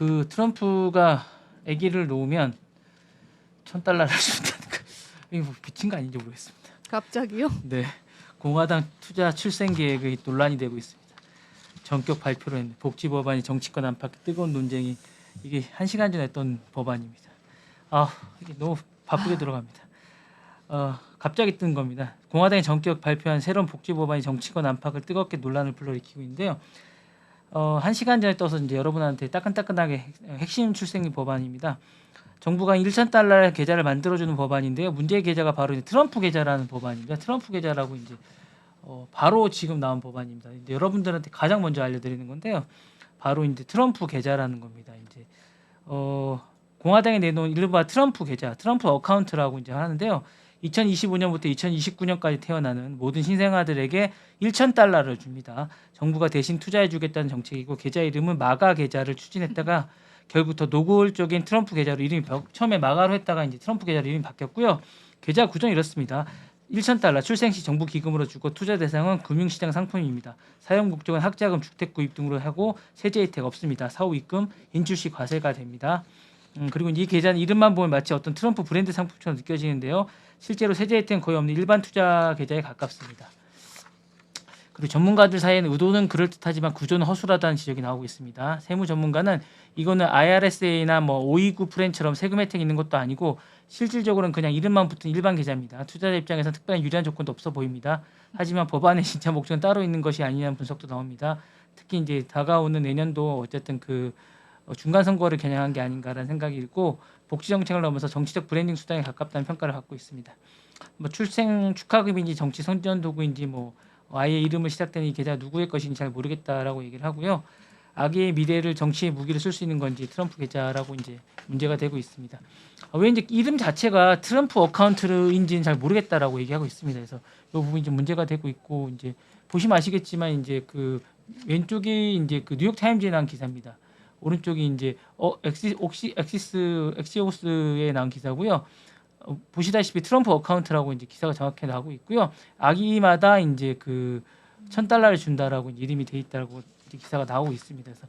그 트럼프가 아기를 놓으면 $1,000를 준다는 거. 이거 뭐 미친 거 아닌지 모르겠습니다. 갑자기요? 네, 공화당 투자 출생 계획이 논란이 되고 있습니다. 전격 발표를 했는데 복지 법안이 정치권 안팎의 뜨거운 논쟁이 이게 1시간 전에 했던 법안입니다. 이게 너무 바쁘게 들어갑니다. 갑자기 뜬 겁니다. 공화당이 전격 발표한 새로운 복지 법안이 정치권 안팎을 뜨겁게 논란을 불러일으키고 있는데요. 1시간 전에 떠서 이제 여러분한테 따끈따끈하게 핵심 출생 법안입니다. 정부가 $1,000의 계좌를 만들어주는 법안인데요. 문제의 계좌가 바로 이제 트럼프 계좌라는 법안입니다. 트럼프 계좌라고 이제 바로 지금 나온 법안입니다. 이제 여러분들한테 가장 먼저 알려드리는 건데요. 바로 이제 트럼프 계좌라는 겁니다. 이제 공화당이 내놓은 이른바 트럼프 계좌, 트럼프 어카운트라고 이제 하는데요. 2025년부터 2029년까지 태어나는 모든 신생아들에게 $1,000를 줍니다. 정부가 대신 투자해주겠다는 정책이고 계좌 이름은 마가 계좌를 추진했다가 결국 더 노골적인 트럼프 계좌로 이름이 처음에 마가로 했다가 이제 트럼프 계좌로 이름이 바뀌었고요. 계좌 구조는 이렇습니다. $1,000 출생시 정부 기금으로 주고 투자 대상은 금융시장 상품입니다. 사용 목적은 학자금, 주택 구입 등으로 하고 세제 혜택 없습니다. 사후 입금, 인출시 과세가 됩니다. 그리고 이 계좌는 이름만 보면 마치 어떤 트럼프 브랜드 상품처럼 느껴지는데요. 실제로 세제 혜택은 거의 없는 일반 투자 계좌에 가깝습니다. 그리고 전문가들 사이에는 의도는 그럴듯하지만 구조는 허술하다는 지적이 나오고 있습니다. 세무 전문가는 이거는 IRSA나 뭐 529 프랜처럼 세금 혜택이 있는 것도 아니고 실질적으로는 그냥 이름만 붙은 일반 계좌입니다. 투자자 입장에서 특별한 유리한 조건도 없어 보입니다. 하지만 법안의 진짜 목적은 따로 있는 것이 아니냐는 분석도 나옵니다. 특히 이제 다가오는 내년도 어쨌든 그 중간 선거를 겨냥한 게 아닌가라는 생각이 들고 복지 정책을 넘어서 정치적 브랜딩 수단에 가깝다는 평가를 갖고 있습니다. 뭐 출생 축하금인지 정치 선전 도구인지 뭐 아이의 이름을 시작되는 이 계좌 누구의 것인지 잘 모르겠다라고 얘기를 하고요. 아기의 미래를 정치의 무기로 쓸 수 있는 건지 트럼프 계좌라고 이제 문제가 되고 있습니다. 왜 이제 이름 자체가 트럼프 어카운트인지는 잘 모르겠다라고 얘기하고 있습니다. 그래서 이 부분이 좀 문제가 되고 있고 이제 보시면 아시겠지만 이제 그 왼쪽이 이제 그 뉴욕 타임즈에 나온 기사입니다. 오른쪽이 이제 엑시오스에 나온 기사고요. 보시다시피 트럼프 어카운트라고 이제 기사가 정확히 나오고 있고요. 아기마다 이제 그 $1,000를 준다라고 이름이 돼 있다고 기사가 나오고 있습니다. 그래서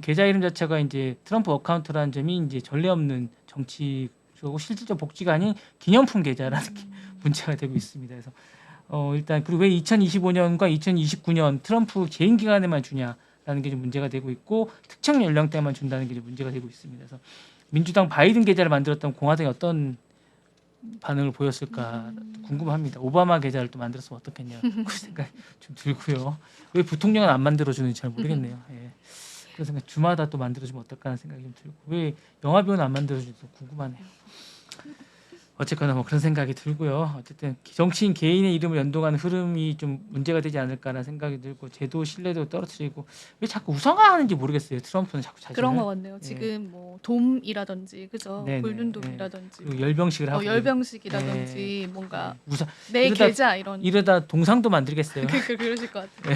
계좌 이름 자체가 이제 트럼프 어카운트라는 점이 이제 전례 없는 정치고 실질적 복지가 아닌 기념품 계좌라는 게 문제가 되고 있습니다. 그래서 일단 그리고 왜 2025년과 2029년 트럼프 개인 기간에만 주냐라는 게 좀 문제가 되고 있고 특정 연령대만 준다는 게 좀 문제가 되고 있습니다. 그래서 민주당 바이든 계좌를 만들었던 공화당이 어떤 반응을 보였을까 궁금합니다. 오바마 계좌를 또 만들었으면 어떻겠냐 그 생각 좀 들고요. 왜 부통령은 안 만들어주는지 잘 모르겠네요. 예. 그런 생각 주마다 또 만들어주면 어떨까 하는 생각이 좀 들고 왜 영화배우는 안 만들어주는지 궁금하네요. 어쨌거나 뭐 그런 생각이 들고요. 어쨌든 정치인 개인의 이름을 연동하는 흐름이 좀 문제가 되지 않을까라는 생각이 들고 제도 신뢰도 떨어뜨리고 왜 자꾸 우상화하는지 모르겠어요. 트럼프는 자꾸 자신을. 그런 것 같네요. 예. 지금 뭐 돔이라든지 그죠? 네네, 골든돔이라든지 그리고 열병식을 하고 열병식이라든지 뭔가 우상 내 이러다- 계좌 이런 이러다 동상도 만들겠어요. 그러실 것 같아요.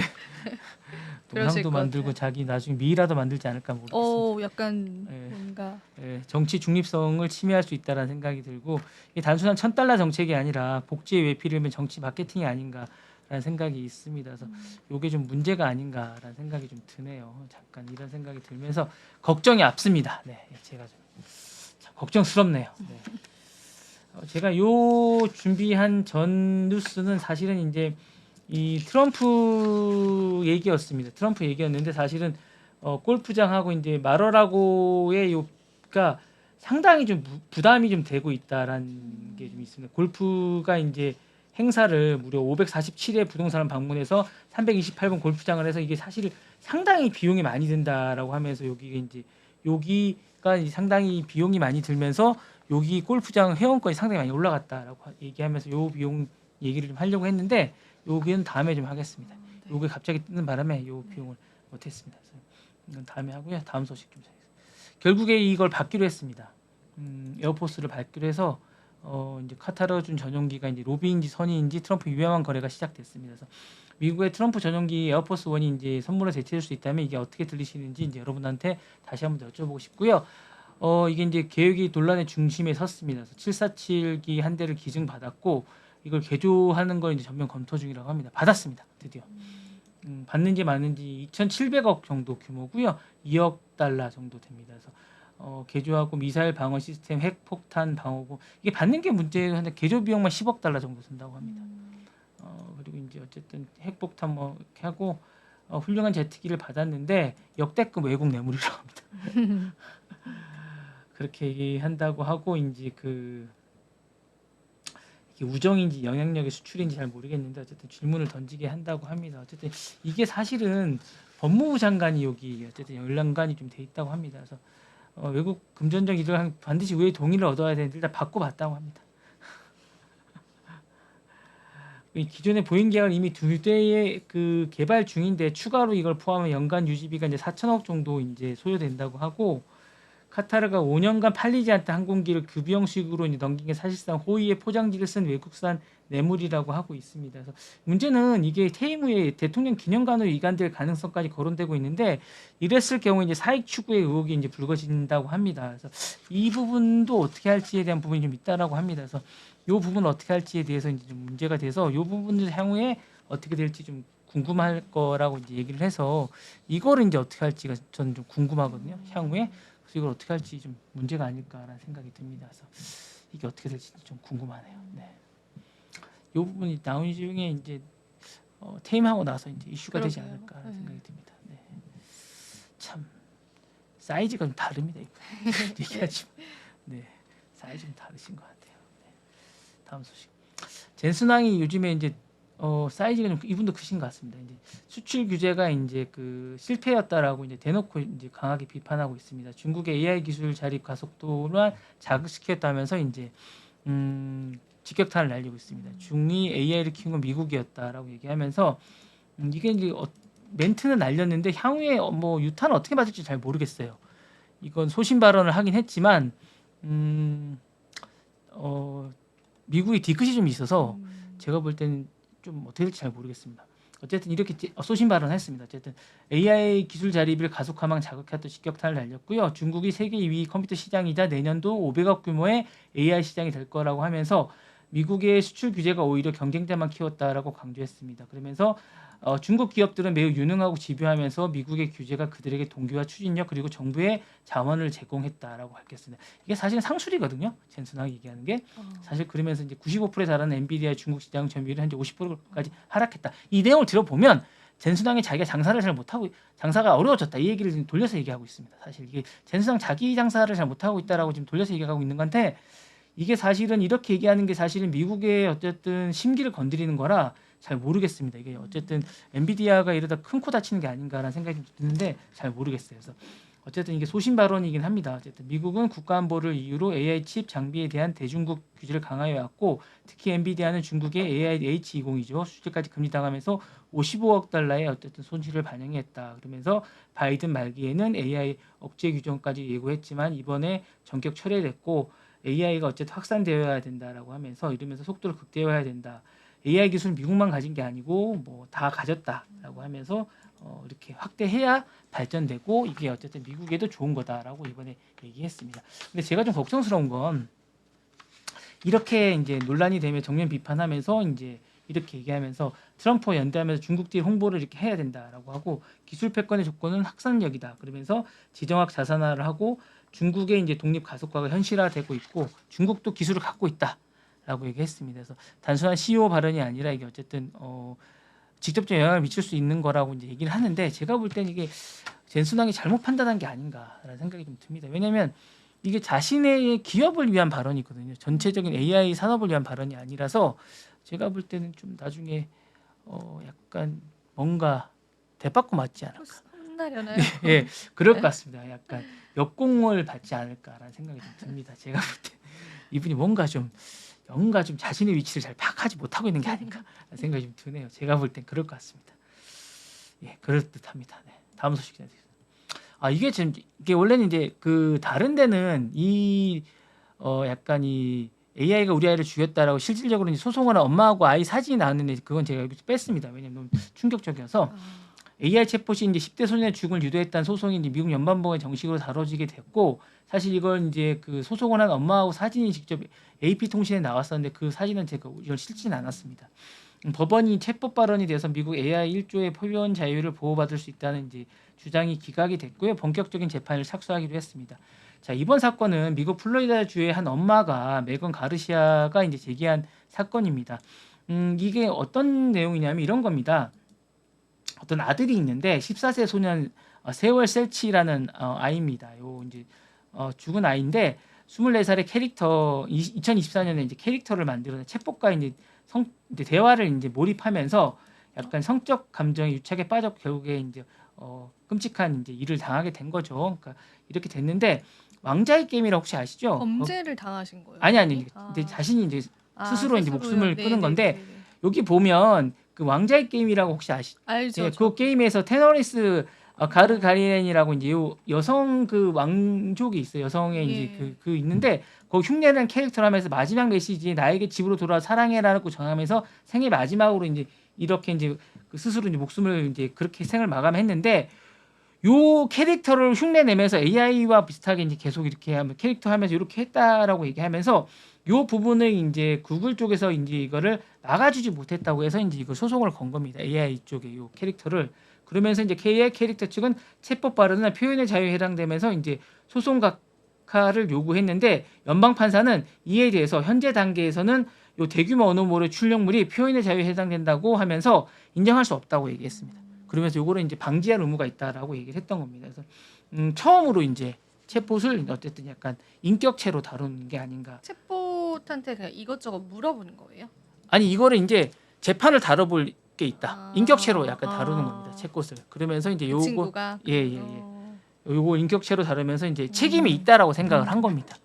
그러실 동상도 것 만들고 같아요. 자기 나중에 미라도 만들지 않을까 모르겠습니다. 약간 예. 뭔가 정치 중립성을 침해할 수 있다는 생각이 들고 이게 단순한 $1,000 정책이 아니라 복지의 외피를 면 정치 마케팅이 아닌가라는 생각이 있습니다. 그래서 이게 좀 문제가 아닌가라는 생각이 좀 드네요. 잠깐 이런 생각이 들면서 걱정이 앞섭니다. 네, 제가 좀 참 걱정스럽네요. 네. 제가 요 준비한 전 뉴스는 사실은 이제 이 트럼프 얘기였습니다. 트럼프 얘기였는데 사실은 골프장하고 이제 마러라고의 요가 상당히 좀 부담이 좀 되고 있다라는 게 좀 있습니다. 골프가 이제 행사를 무려 547회 부동산을 방문해서 328번 골프장을 해서 이게 사실 상당히 비용이 많이 든다라고 하면서 여기가 상당히 비용이 많이 들면서 여기 골프장 회원권이 상당히 많이 올라갔다라고 얘기하면서 요 비용 얘기를 좀 하려고 했는데 여기는 다음에 좀 하겠습니다. 네. 요게 갑자기 뜨는 바람에 요 비용을 못했습니다. 그래서 이건 다음에 하고요. 다음 소식 좀 전해주세요. 결국에 이걸 받기로 했습니다. 에어포스를 받기로 해서 이제 카타르 준 전용기가 이제 로비인지 선의인지 트럼프 유명한 거래가 시작됐습니다. 그래서 미국의 트럼프 전용기 에어포스 1이 이제 선물로 대체될 수 있다면 이게 어떻게 들리시는지 이제 여러분한테 다시 한번 여쭤보고 싶고요. 이게 이제 계획이 논란의 중심에 섰습니다. 747기 한 대를 기증 받았고 이걸 개조하는 걸 이제 전면 검토 중이라고 합니다. 받았습니다. 드디어. 받는지 마는지 2,700억 정도 규모고요. 2억 달러 정도 됩니다. 그래서 개조하고 미사일 방어 시스템, 핵폭탄 방어구 이게 받는 게 문제예요. 근데 개조 비용만 10억 달러 정도 든다고 합니다. 그리고 이제 어쨌든 핵폭탄 뭐 이렇게 하고 훌륭한 제트기를 받았는데 역대급 외국 뇌물이라고 합니다. 그렇게 얘기한다고 하고 이제 이게 우정인지 영향력의 수출인지 잘 모르겠는데 어쨌든 질문을 던지게 한다고 합니다. 어쨌든 이게 사실은 법무부 장관이 여기 어쨌든 연관이 좀 돼 있다고 합니다. 그래서 외국 금전적 이득을 반드시 의회 동의를 얻어야 되는데 일단 받고 봤다고 합니다. 이 기존의 보잉 계열 이미 2대의 그 개발 중인데 추가로 이걸 포함한 연간 유지비가 이제 4천억 정도 이제 소요된다고 하고 카타르가 5년간 팔리지 않던 항공기를 급여형식으로 이제 넘긴 게 사실상 호의의 포장지를 쓴 외국산 뇌물이라고 하고 있습니다. 그래서 문제는 이게 퇴임 후에 대통령 기념관으로 이관될 가능성까지 거론되고 있는데 이랬을 경우 이제 사익 추구의 의혹이 이제 불거진다고 합니다. 그래서 이 부분도 어떻게 할지에 대한 부분이 좀 있다라고 합니다. 그래서 이 부분 어떻게 할지에 대해서 이제 좀 문제가 돼서 이 부분을 향후에 어떻게 될지 좀 궁금할 거라고 이제 얘기를 해서 이거를 이제 어떻게 할지가 저는 좀 궁금하거든요. 향후에. 그래서 이걸 어떻게 할지 좀 문제가 아닐까라는 생각이 듭니다. 그래서 이게 어떻게 될지 좀 궁금하네요. 네. 이 부분이 나온 중에 이제 퇴임하고 나서 이제 이슈가 되지 그러게요. 않을까라는 생각이 듭니다. 네. 참 사이즈가 좀 다릅니다. 이거. 얘기하지만 네 사이즈 좀 다르신 것 같아요. 네. 다음 소식. 젠순왕이 요즘에 이제 사이즈가 좀 이분도 크신 것 같습니다. 이제 수출 규제가 이제 그 실패였다라고 이제 대놓고 이제 강하게 비판하고 있습니다. 중국의 AI 기술 자립 가속도를 자극시켰다면서 이제 직격탄을 날리고 있습니다. 중이 AI를 키운 건 미국이었다라고 얘기하면서 이게 이제 멘트는 날렸는데 향후에 뭐 유탄을 어떻게 받을지 잘 모르겠어요. 이건 소신 발언을 하긴 했지만 미국이 뒤끝이 좀 있어서 제가 볼 때는 좀 어떻게 될지 잘 모르겠습니다. 어쨌든 이렇게 소신 발언했습니다. 어쨌든 AI 기술 자립을 가속화망 자극했던 직격탄을 날렸고요. 중국이 세계 2위 컴퓨터 시장이자 내년도 500억 규모의 AI 시장이 될 거라고 하면서 미국의 수출 규제가 오히려 경쟁자만 키웠다라고 강조했습니다. 그러면서 중국 기업들은 매우 유능하고 집요하면서 미국의 규제가 그들에게 동기와 추진력 그리고 정부의 자원을 제공했다라고 밝혔습니다. 이게 사실은 상술이거든요. 젠슨하게 얘기하는 게 사실 그러면서 이제 95%에 달하는 엔비디아의 중국 시장 점유율이 현재 50%까지 하락했다. 이 내용을 들어보면 젠슨왕이 자기가 장사를 잘 못하고 장사가 어려워졌다 이 얘기를 지금 돌려서 얘기하고 있습니다. 사실 이게 젠슨왕 자기 장사를 잘 못하고 있다라고 지금 돌려서 얘기하고 있는 건데 이게 사실은 이렇게 얘기하는 게 사실은 미국의 어쨌든 심기를 건드리는 거라 잘 모르겠습니다. 이게 어쨌든 엔비디아가 이러다 큰 코 다치는 게 아닌가라는 생각이 좀 드는데 잘 모르겠어요. 그래서 어쨌든 이게 소신 발언이긴 합니다. 어쨌든 미국은 국가안보를 이유로 AI 칩 장비에 대한 대중국 규제를 강화해 왔고 특히 엔비디아는 중국의 AI H20이죠. 수출까지 금지당하면서 55억 달러의 어쨌든 손실을 반영했다. 그러면서 바이든 말기에는 AI 억제 규정까지 예고했지만 이번에 전격 철회됐고 AI가 어쨌든 확산되어야 된다라고 하면서 이러면서 속도를 극대화해야 된다. AI 기술은 미국만 가진 게 아니고 뭐 다 가졌다라고 하면서 이렇게 확대해야 발전되고 이게 어쨌든 미국에도 좋은 거다라고 이번에 얘기했습니다. 근데 제가 좀 걱정스러운 건 이렇게 이제 논란이 되면 정면 비판하면서 이제 이렇게 얘기하면서 트럼프와 연대하면서 중국들이 홍보를 이렇게 해야 된다라고 하고 기술 패권의 조건은 확산력이다. 그러면서 지정학 자산화를 하고 중국의 이제 독립 가속화가 현실화되고 있고 중국도 기술을 갖고 있다라고 얘기했습니다. 그래서 단순한 CEO 발언이 아니라 이게 어쨌든 직접적 영향을 미칠 수 있는 거라고 이제 얘기를 하는데 제가 볼 때는 이게 젠순왕이 잘못 판단한 게 아닌가라는 생각이 좀 듭니다. 왜냐하면 이게 자신의 기업을 위한 발언이거든요. 전체적인 AI 산업을 위한 발언이 아니라서 제가 볼 때는 좀 나중에 약간 뭔가 대받고 맞지 않을까. 혼나려나요? 예, 그럴 것 같습니다. 약간 역공을 받지 않을까라는 생각이 좀 듭니다. 제가 볼 때 이분이 뭔가 좀 자신의 위치를 잘 파악하지 못하고 있는 게 아닌가 생각이 좀 드네요. 제가 볼 땐 그럴 것 같습니다. 예, 그럴 듯합니다. 네, 다음 소식 전해드리겠습니다. 이게 지금 이게 원래는 이제 그 다른 데는 약간 이 AI가 우리 아이를 죽였다라고 실질적으로 이제 소송을 한 엄마하고 아이 사진이 나왔는데 그건 제가 여기서 뺐습니다. 왜냐면 너무 충격적이어서 AI 챗봇이 이제 10대 소년의 죽음을 유도했다는 소송이 이제 미국 연방법원에 정식으로 다뤄지게 됐고 사실 이걸 이제 그 소송을 한 엄마하고 사진이 직접 AP 통신에 나왔었는데 그 사진은 제가 이걸 실지는 않았습니다. 법원이 채법 발언에 대해서 미국 AI 1조의 표현 자유를 보호받을 수 있다는 이제 주장이 기각이 됐고요. 본격적인 재판을 착수하기로 했습니다. 자, 이번 사건은 미국 플로리다 주의 한 엄마가 메건 가르시아가 이제 제기한 사건입니다. 이게 어떤 내용이냐면 이런 겁니다. 어떤 아들이 있는데 14세 소년 세월 셀치라는 아이입니다. 요 이제 죽은 아이인데 24살의 캐릭터 2024년에 이제 캐릭터를 만들어낸 챗봇과 이제 대화를 이제 몰입하면서 약간 성적 감정에 유착에 빠져 결국에 이제 끔찍한 이제 일을 당하게 된 거죠. 그러니까 이렇게 됐는데 왕자의 게임이라고 혹시 아시죠? 범죄를 당하신 거예요? 아니 아. 근데 자신이 이제 스스로 이제 목숨을 네, 끊은 네, 건데 네, 네. 여기 보면 그 왕자의 게임이라고 혹시 알죠. 예, 저. 그 게임에서 테너리스 가르가리엔이라고 이제 여성 그 왕족이 있어요. 여성의 예. 이제 그 있는데 거기 흉내내는 캐릭터를 하면서 마지막 메시지 나에게 집으로 돌아와 사랑해라고 전하면서 생애 마지막으로 이제 이렇게 이제 그 스스로 이제 목숨을 이제 그렇게 생을 마감했는데 요 캐릭터를 흉내내면서 AI와 비슷하게 이제 계속 이렇게 하면 캐릭터 하면서 이렇게 했다라고 얘기하면서 요 부분을 이제 구글 쪽에서 이제 이거를 막아주지 못했다고 해서 이제 이거 소송을 건 겁니다. AI 쪽에 요 캐릭터를 그러면서 이제 AI 캐릭터 측은 채법 발언이나 표현의 자유에 해당되면서 이제 소송 각하를 요구했는데 연방 판사는 이에 대해서 현재 단계에서는 요 대규모 언어모의 출력물이 표현의 자유에 해당된다고 하면서 인정할 수 없다고 얘기했습니다. 그러면서 요거를 이제 방지할 의무가 있다라고 얘기를 했던 겁니다. 그래서 처음으로 이제 챗봇을 어쨌든 약간 인격체로 다루는 게 아닌가. 챗봇한테 그냥 이것저것 물어보는 거예요? 아니 이거를 이제 재판을 다뤄볼 게 있다. 아. 인격체로 약간 다루는 겁니다. 챗봇을. 그러면서 이제 그 요거 친구가 예. 요거 인격체로 다루면서 이제 책임이 음. 있다라고 생각을 한 겁니다.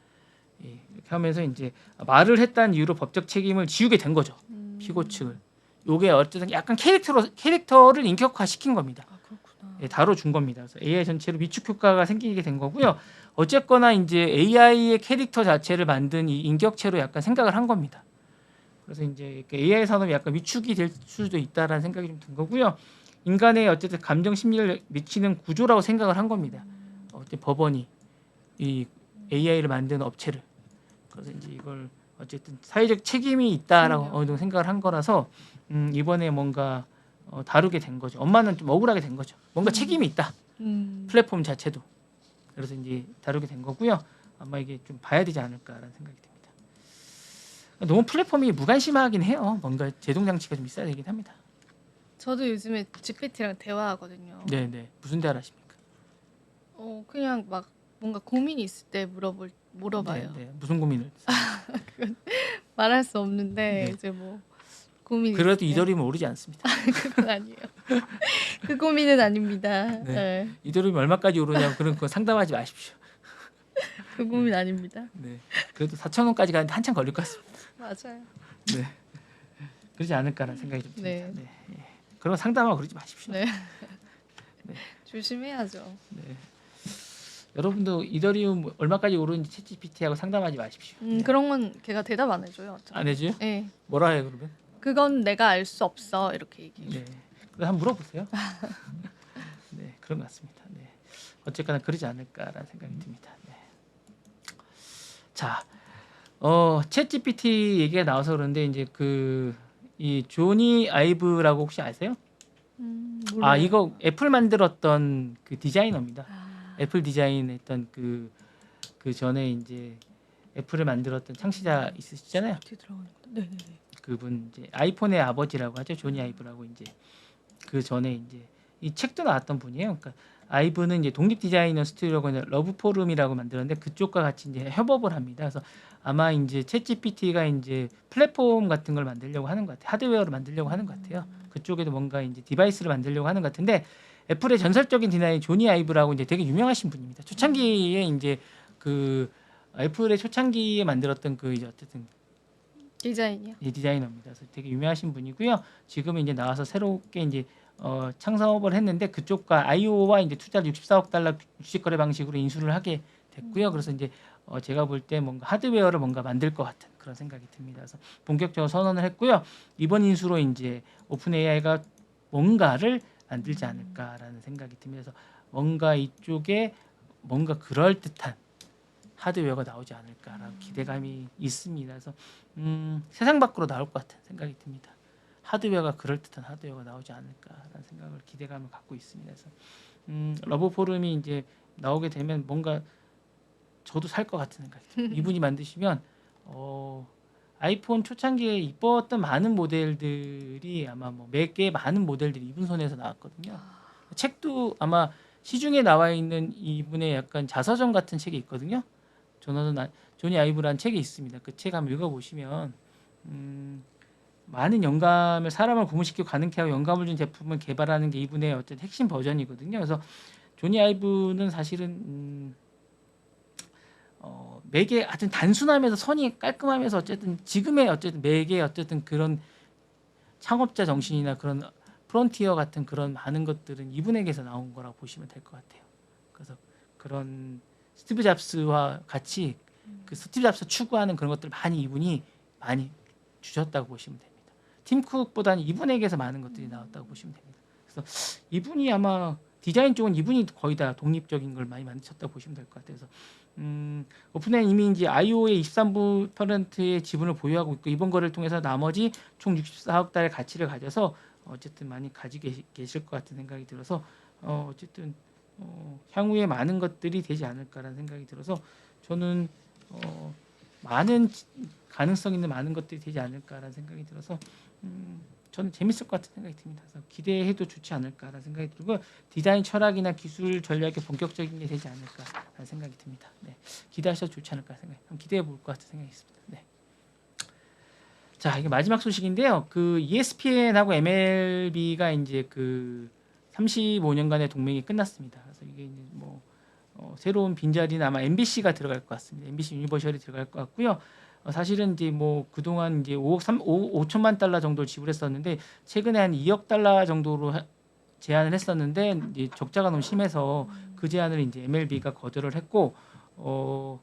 예, 이렇게 하면서 이제 말을 했다는 이유로 법적 책임을 지우게 된 거죠. 피고 측을. 요게 어쨌든 약간 캐릭터를 인격화시킨 겁니다. 아 그렇구나. 예, 다뤄준 겁니다. 그래서 AI 전체로 위축 효과가 생기게 된 거고요. 어쨌거나 이제 AI의 캐릭터 자체를 만든 이 인격체로 약간 생각을 한 겁니다. 그래서 이제 AI 산업이 약간 위축이 될 수도 있다라는 생각이 좀 든 거고요. 인간의 어쨌든 감정 심리를 미치는 구조라고 생각을 한 겁니다. 어쨌든 법원이 이 AI를 만드는 업체를 그래서 이제 이걸 어쨌든 사회적 책임이 있다라고 그럼요. 어느 정도 생각을 한 거라서 이번에 뭔가 다루게 된 거죠. 엄마는 좀 억울하게 된 거죠. 뭔가 책임이 있다. 플랫폼 자체도. 그래서 이제 다루게 된 거고요. 아마 이게 좀 봐야 되지 않을까라는 생각이 듭니다. 너무 플랫폼이 무관심하긴 해요. 뭔가 제동 장치가 좀 있어야 되긴 합니다. 저도 요즘에 GPT랑 대화하거든요. 네네. 무슨 대화를 하십니까? 그냥 막 뭔가 고민이 있을 때 물어봐요. 네. 무슨 고민을? 말할 수 없는데 네. 이제 뭐 고민이 그래도 있을 때. 이더리움은 오르지 않습니다. 그건 아니에요. 그 고민은 아닙니다. 네. 네. 이더리움이 얼마까지 오르냐고 그런 거 상담하지 마십시오. 그 고민 아닙니다. 네. 그래도 4,000원까지 가는데 한참 걸릴 것 같습니다. 맞아요. 네. 그러지 않을까라는 생각이 좀 듭니다. 네. 네. 예. 그런 거 상담하고 그러지 마십시오. 네. 네. 조심해야죠. 네. 여러분도 이더리움 얼마까지 오르는지 챗GPT하고 상담하지 마십시오. 네. 그런 건 걔가 대답 안 해줘요. 어차피. 안 해줘요? 네. 뭐라 해요 그러면? 그건 내가 알 수 없어 이렇게 얘기해. 네. 그래 한번 물어보세요. 네, 그런 것 같습니다. 네. 어쨌거나 그러지 않을까라는 생각이 듭니다. 네. 자, 챗GPT 얘기가 나와서 그런데 이제 이 조니 아이브라고 혹시 아세요? 몰라요. 아 이거 애플 만들었던 그 디자이너입니다. 아, 애플 디자인했던 그 전에 이제 애플을 만들었던 창시자 있으시잖아요. 어떻게 들어가는 거다. 네네네. 그분 이제 아이폰의 아버지라고 하죠. 조니 아이브라고 이제 그 전에 이제 이 책도 나왔던 분이에요. 그러니까 아이브는 이제 독립 디자이너 스튜디오고 러브 포럼이라고 만들었는데 그쪽과 같이 이제 협업을 합니다. 그래서 아마 이제 챗GPT가 이제 플랫폼 같은 걸 만들려고 하는 것 같아요. 하드웨어를 만들려고 하는 것 같아요. 그쪽에도 뭔가 이제 디바이스를 만들려고 하는 것 같은데 애플의 전설적인 디자인 조니 아이브라고 이제 되게 유명하신 분입니다. 초창기에 이제 그 애플의 초창기에 만들었던 그 이제 어쨌든 디자인이요. 이 디자이너입니다. 그래서 되게 유명하신 분이고요. 지금은 이제 나와서 새롭게 이제 창사업을 했는데 그쪽과 IO와 이제 투자를 64억 달러 주식 거래 방식으로 인수를 하게 됐고요. 그래서 이제 제가 볼 때 뭔가 하드웨어를 뭔가 만들 것 같은 그런 생각이 듭니다. 그래서 본격적으로 선언을 했고요. 이번 인수로 이제 오픈 AI가 뭔가를 만들지 않을까라는 생각이 듭니다. 그래서 뭔가 이쪽에 뭔가 그럴 듯한 하드웨어가 나오지 않을까라는 기대감이 있습니다. 그래서 세상 밖으로 나올 것 같은 생각이 듭니다. 하드웨어가 그럴듯한 하드웨어가 나오지 않을까라는 생각을 기대감을 갖고 있습니다. 그래서 러브 포름이 이제 나오게 되면 뭔가 저도 살 것 같은 생각이 들어요. 이분이 만드시면 아이폰 초창기에 이뻤던 많은 모델들이 아마 뭐 몇 개의 많은 모델들이 이분 손에서 나왔거든요. 책도 아마 시중에 나와 있는 이분의 약간 자서전 같은 책이 있거든요. 조니 아이브라는 책이 있습니다. 그 책 한번 읽어보시면 많은 영감을 사람을 고무시키고 가능케 하고 영감을 준 제품을 개발하는 게 이분의 어쨌든 핵심 버전이거든요. 그래서 조니 아이브는 사실은 매개 하여튼 단순하면서 선이 깔끔하면서 어쨌든 지금의 어쨌든 매개 어쨌든 그런 창업자 정신이나 그런 프론티어 같은 그런 많은 것들은 이분에게서 나온 거라고 보시면 될 것 같아요. 그래서 그런 스티브 잡스와 같이 그 스티브 잡스 추구하는 그런 것들 많이 이분이 많이 주셨다고 보시면 됩니다. 팀 쿡보다는 이분에게서 많은 것들이 나왔다고 보시면 됩니다. 그래서 이분이 아마 디자인 쪽은 이분이 거의 다 독립적인 걸 많이 만드셨다고 보시면 될 것 같아요. 그래서 오픈AI는 이미 이제 IO의 23%의 지분을 보유하고 있고 이번 거래를 통해서 나머지 총 64억 달의 가치를 가져서 어쨌든 많이 가지고 계실 것 같은 생각이 들어서 어쨌든 향후에 많은 것들이 되지 않을까라는 생각이 들어서 저는 많은 가능성 있는 많은 것들이 되지 않을까라는 생각이 들어서 저는 재밌을 것 같은 생각이 듭니다. 그래서 기대해도 좋지 않을까라는 생각이 들고 디자인 철학이나 기술 전략의 본격적인 게 되지 않을까라는 생각이 듭니다. 네. 기대하셔도 좋지 않을까 생각. 한번 기대해 볼 것 같은 생각이 있습니다. 네. 자, 이게 마지막 소식인데요. 그 ESPN하고 MLB가 이제 그 35년간의 동맹이 끝났습니다. 그래서 이게 이제 뭐 새로운 빈자리는 아마 MBC가 들어갈 것 같습니다. MBC 유니버셜이 들어갈 것 같고요. 사실은 이제 뭐 그동안 이제 5천만 달러 정도를 지불했었는데 최근에 한 2억 달러 정도로 제안을 했었는데 이제 적자가 너무 심해서 그 제안을 이제 MLB가 거절을 했고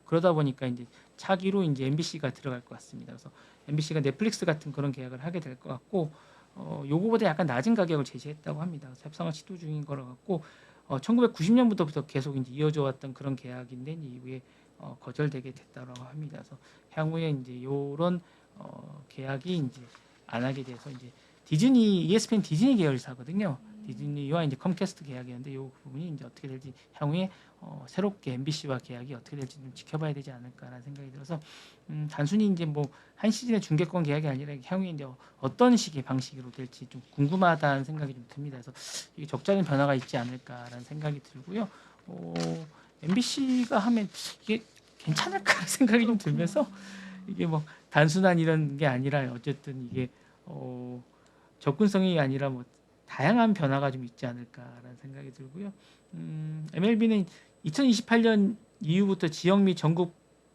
그러다 보니까 이제 차기로 이제 MBC가 들어갈 것 같습니다. 그래서 MBC가 넷플릭스 같은 그런 계약을 하게 될 것 같고 요거보다 약간 낮은 가격을 제시했다고 합니다. 그래서 협상을 시도 중인 거라 갖고 1990년부터 계속 이제 이어져 왔던 그런 계약인데 이후에 거절되게 됐다라고 합니다. 그래서 향후에 이제 요런 계약이 이제 안 하게 돼서 이제 ESPN 디즈니 계열사거든요. 디즈니와 이제 컴캐스트 계약이었는데 이 부분이 이제 어떻게 될지 향후에 새롭게 MBC와 계약이 어떻게 될지 좀 지켜봐야 되지 않을까라는 생각이 들어서 단순히 이제 뭐 한 시즌의 중계권 계약이 아니라 향후에 이제 어떤 식의 방식으로 될지 좀 궁금하다는 생각이 좀 듭니다. 그래서 이게 적잖은 변화가 있지 않을까라는 생각이 들고요. MBC가 하면 이게 괜찮을까 생각이 좀 들면서 이게 뭐 단순한 이런 게 아니라 어쨌든 이게 접근성이 아니라 뭐 다양한 변화가 좀 있지 않을까라는 생각이 들고요. MLB는 2028년 이후부터 지역 및 전국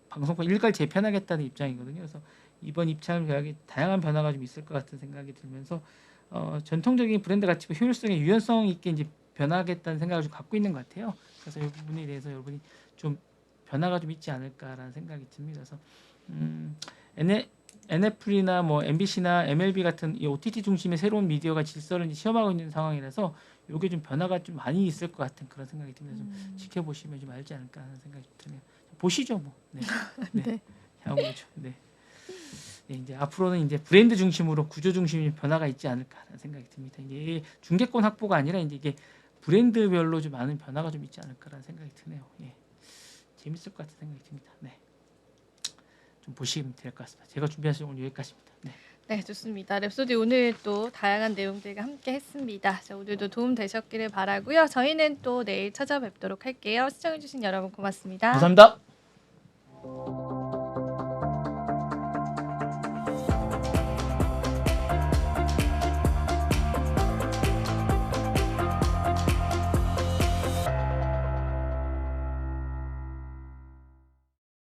방송권 일괄 재편하겠다는 입장이거든요. 그래서 이번 입찰 계약이 다양한 변화가 좀 있을 것 같은 생각이 들면서 전통적인 브랜드 가치와 효율성의 유연성 있게 이제 변화하겠다는 생각을 좀 갖고 있는 것 같아요. 그래서 이 부분에 대해서 여러분이 좀 변화가 좀 있지 않을까라는 생각이 듭니다. 그래서 NFL이나 뭐 MBC나 MLB 같은 이 OTT 중심의 새로운 미디어가 질서를 이제 시험하고 있는 상황이라서 이게 좀 변화가 좀 많이 있을 것 같은 그런 생각이 듭니다. 좀 지켜보시면 좀 알지 않을까 하는 생각이 드네요. 보시죠, 뭐. 네. 네. 네. 향후죠. 네. 네, 이제 앞으로는 이제 브랜드 중심으로 구조 중심의 변화가 있지 않을까라는 생각이 듭니다. 이게 중계권 확보가 아니라 이제 이게 브랜드별로 좀 많은 변화가 좀 있지 않을까라는 생각이 드네요. 예. 재밌을 것 같은 생각이 듭니다. 네. 좀 보시면 될 것 같습니다. 제가 준비한 시간 오늘 여기까지입니다. 네. 네, 좋습니다. 랩소디 오늘 또 다양한 내용들과 함께 했습니다. 자, 오늘도 도움 되셨기를 바라고요. 저희는 또 내일 찾아뵙도록 할게요. 시청해주신 여러분 고맙습니다. 감사합니다.